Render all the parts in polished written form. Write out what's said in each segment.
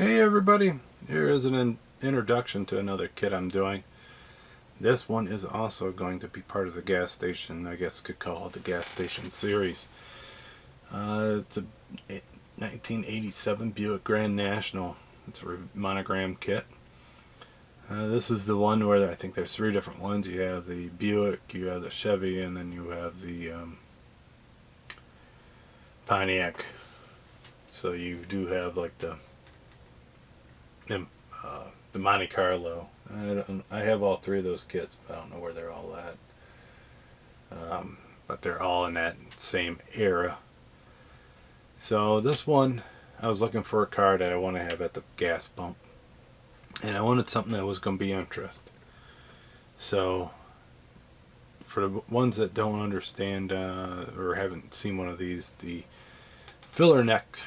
Hey everybody, here is an introduction to another kit I'm doing. This one is also going to be part of the gas station, I guess you could call it the gas station series. It's a 1987 Buick Grand National. It's a Monogram kit. This is the one where I think there's three different ones. You have the Buick, you have the Chevy, and then you have the Pontiac. So you do have like the Monte Carlo. I have all three of those kits, but I don't know where they're all at. But they're all in that same era. So this one, I was looking for a car that I want to have at the gas pump, and I wanted something that was going to be interesting. So for the ones that don't understand or haven't seen one of these, the filler neck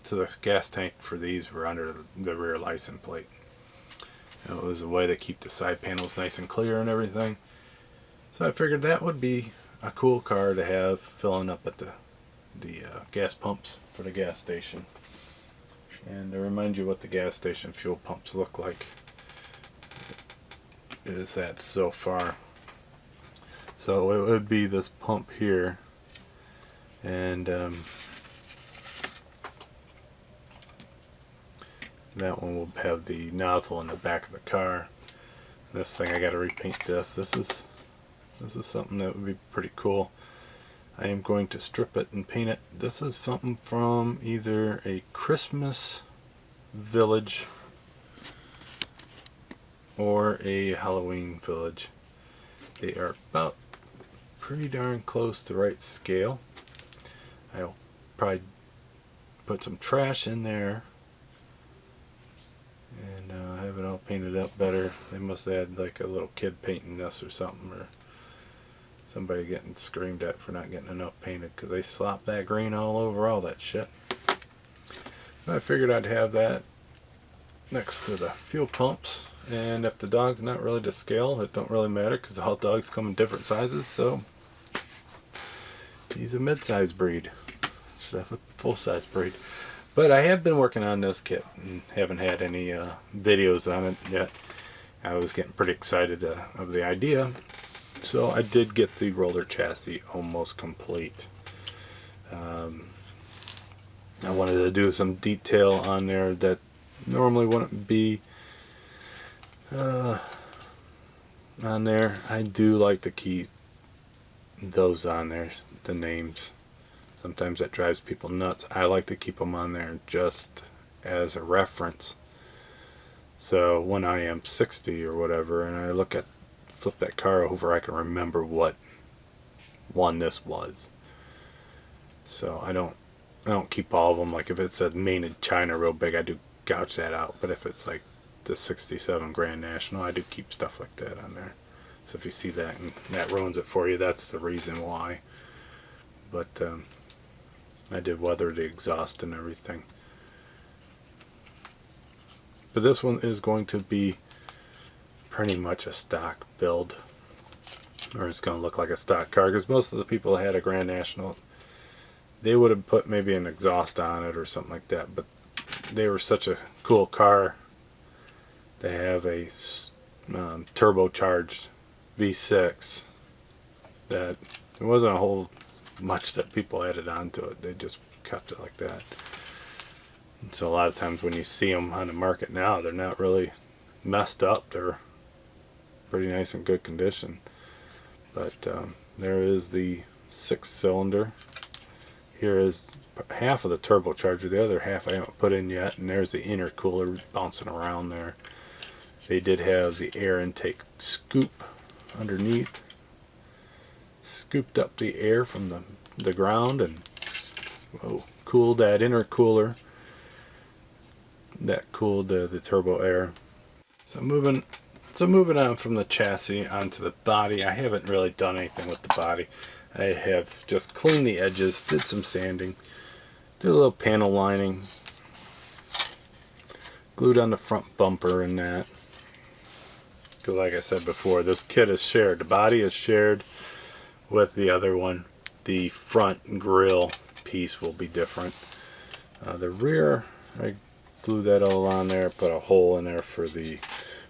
to the gas tank for these were under the rear license plate. It was a way to keep the side panels nice and clear and everything. So I figured that would be a cool car to have filling up at the gas pumps for the gas station. And to remind you what the gas station fuel pumps look like, it is that so far. So it would be this pump here, and that one will have the nozzle in the back of the car. This thing, I got to repaint this. This is something that would be pretty cool. I am going to strip it and paint it. This is something from either a Christmas village or a Halloween village. They are about pretty darn close to right scale. I'll probably put some trash in there and have it all painted up better. They must have had like a little kid painting this or something, or somebody getting screamed at for not getting enough painted, because they slopped that green all over all that shit. But I figured I'd have that next to the fuel pumps, and if the dog's not really to scale, it don't really matter because all dogs come in different sizes. So he's a mid-size breed instead of a full-size breed. But I have been working on this kit and haven't had any videos on it yet. I was getting pretty excited of the idea. So I did get the roller chassis almost complete. I wanted to do some detail on there that normally wouldn't be on there. I do like to keep those on there, the names. Sometimes that drives people nuts. I like to keep them on there just as a reference. So when I am 60 or whatever, and I flip that car over, I can remember what one this was. So I don't keep all of them. Like if it said made in China real big, I do gouge that out. But if it's like the 67 Grand National, I do keep stuff like that on there. So if you see that and that ruins it for you, that's the reason why. But I did weather the exhaust and everything. But this one is going to be pretty much a stock build, or it's going to look like a stock car, because most of the people that had a Grand National, they would have put maybe an exhaust on it or something like that, but they were such a cool car. They have a turbocharged V6 that there wasn't a whole much that people added onto it. They just kept it like that. And so a lot of times when you see them on the market now, they're not really messed up. They're pretty nice and good condition. But there is the 6-cylinder. Here is half of the turbocharger. The other half I haven't put in yet. And there's the intercooler bouncing around there. They did have the air intake scoop underneath. Scooped up the air from the ground and cooled that intercooler. That cooled the turbo air. So moving on from the chassis onto the body, I haven't really done anything with the body. I have just cleaned the edges, did some sanding, did a little panel lining, glued on the front bumper and that. Because like I said before, this kit is shared. The body is shared with the other one. The front grille piece will be different. The rear, I glue that all on there, put a hole in there for the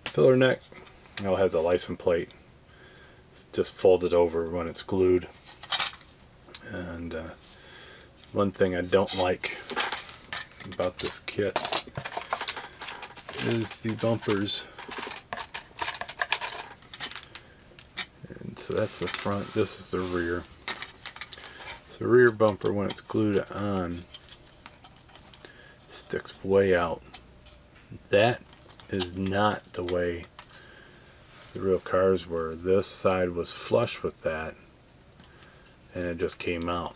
filler neck. I'll have the license plate just folded over when it's glued. And one thing I don't like about this kit is the bumpers. And so that's the front, this is the rear. So the rear bumper, when it's glued on, sticks way out. That is not the way the real cars were. This side was flush with that, and it just came out.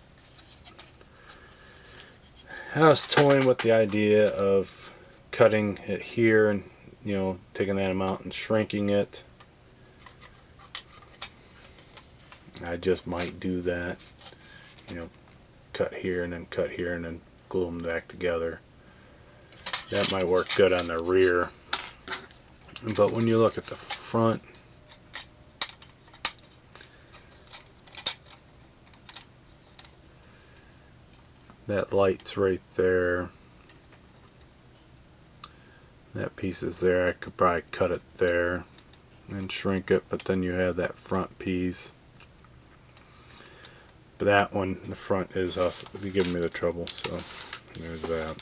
I was toying with the idea of cutting it here and, you know, taking that amount and shrinking it. I just might do that, you know, cut here and then cut here and then glue them back together. That might work good on the rear. But when you look at the front, that light's right there. That piece is there. I could probably cut it there and shrink it, but then you have that front piece. But that one, the front is also giving me the trouble, so there's that.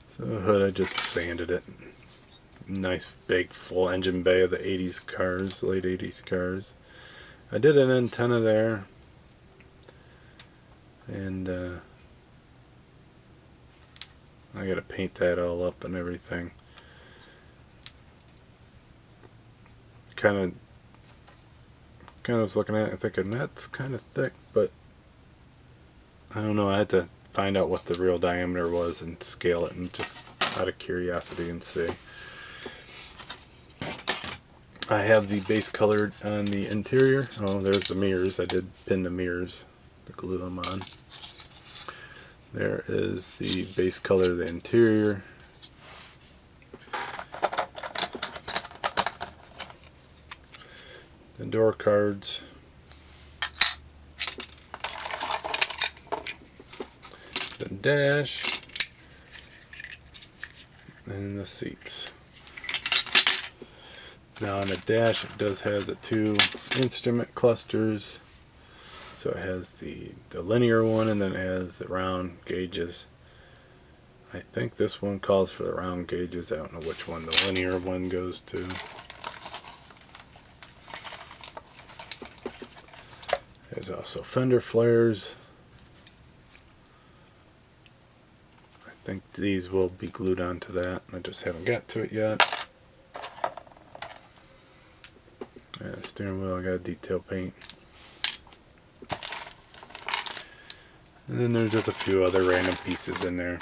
So the hood, I just sanded it. Nice big full engine bay of the 80s cars, late 80s cars. I did an antenna there, and I gotta paint that all up and everything. Kind of was looking at it thinking that's kind of thick, but I don't know. I had to find out what the real diameter was and scale it, and just out of curiosity and see. I have the base colored on the interior. Oh, there's the mirrors. I did pin the mirrors to glue them on. There is the base color of the interior. The door cards. The dash. And the seats. Now on the dash, it does have the two instrument clusters. So it has the linear one, and then it has the round gauges. I think this one calls for the round gauges. I don't know which one the linear one goes to. There's also fender flares. I think these will be glued onto that. I just haven't got to it yet. Steering wheel, I got detail paint. And then there's just a few other random pieces in there.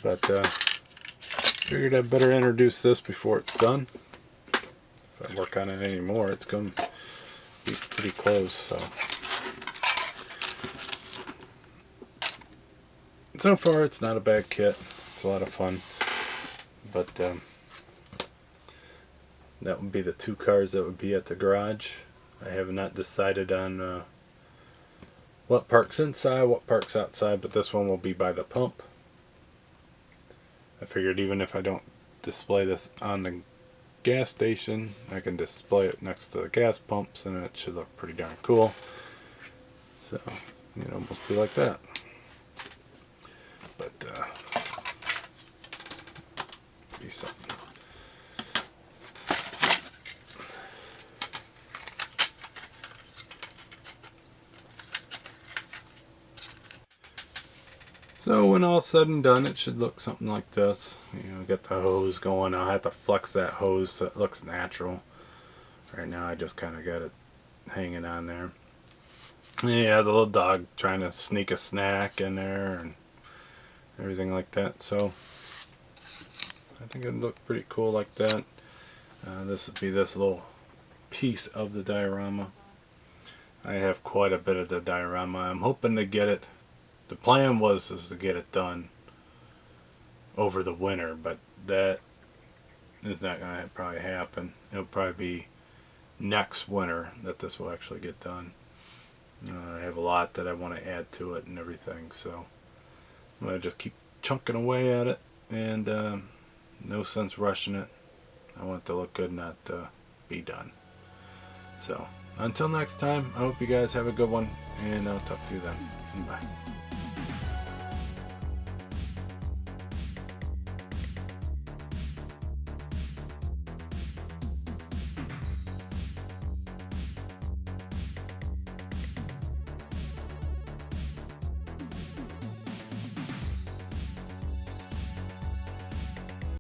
But figured I'd better introduce this before it's done. If I work on it anymore, it's going to be pretty close. So far, it's not a bad kit. It's a lot of fun. But that would be the two cars that would be at the garage. I have not decided on what parks inside, what parks outside, but this one will be by the pump. I figured even if I don't display this on the gas station, I can display it next to the gas pumps, and it should look pretty darn cool. So, you know, must be like that. But be something. So when all said and done, it should look something like this. You know, get the hose going. I'll have to flex that hose so it looks natural. Right now I just kind of got it hanging on there. Yeah, the little dog trying to sneak a snack in there and everything like that. So I think it'd look pretty cool like that. This would be this little piece of the diorama. I have quite a bit of the diorama. I'm hoping to get it. The plan was to get it done over the winter, but that is not going to probably happen. It'll probably be next winter that this will actually get done. I have a lot that I want to add to it and everything, so I'm going to just keep chunking away at it, and no sense rushing it. I want it to look good, not be done. So until next time, I hope you guys have a good one, and I'll talk to you then. Bye.